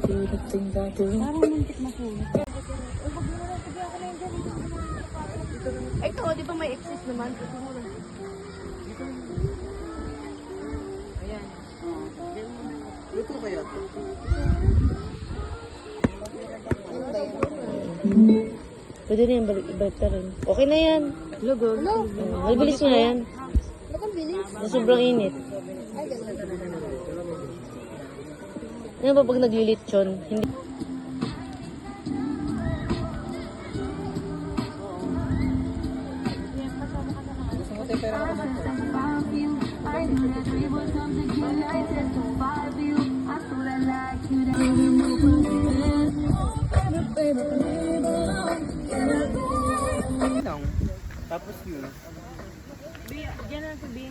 Parang muntik na po. Ito, di ba may exist naman? Ayan. Ito kaya ito? Pwede na yan, balik rin. Okay na yan. Logo. May bilis na yan. Bakang bilis? Na sobrang init. Ay, ganun. Ano ba pag naglilitsyon? Hindi. Gusto mo tayo pera ka naman po? Tapos yun. Diyan na sabihin.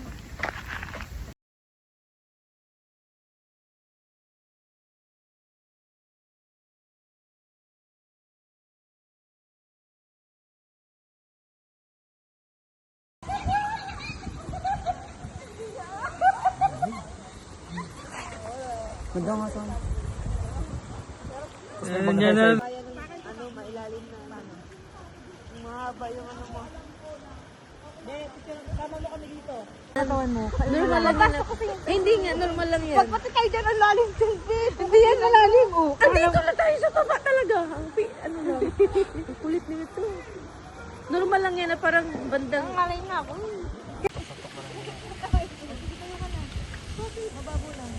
Ganda nga ito. Yan na. Ano, mailalim na ano. Mahaba yung ano mo. Tama mo kami dito. Katawan mo. Normal lang yan. Hindi nga, normal lang yan. Pati kayo dyan ang lalim, Chelby. Hindi yan ang lalim, oh. Andito na tayo sa baba talaga. Ano lang. Ang kulit nito. Normal lang yan na parang bandang... Ang malay na ako. Mababo lang.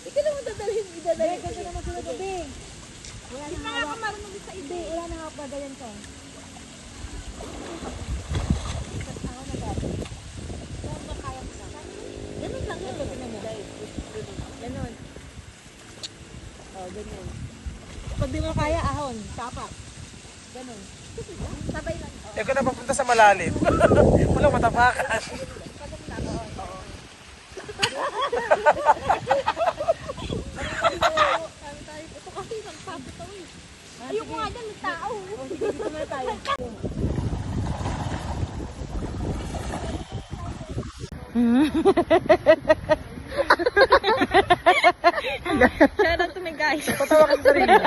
Ikaw naman dadalhin, idadalhin. Ikaw naman sa gabi. Hindi na ako marunong sa ibe. Wala na ako pagayan ko. Ako na gabi. Kung ba kaya mo na. Ganun lang yun. Ganun. Oh, ganun. Pag di mo kaya, ahon. Tapak. Ganun. Sabay lang. Eh kung napapunta sa malalim. Walang matapakan. Ito kasi nagsabot ako eh. Ayoko nga dyan, may tao. Sige, dito na tayo. Shout out to my guys. Patawa ka sa sarili.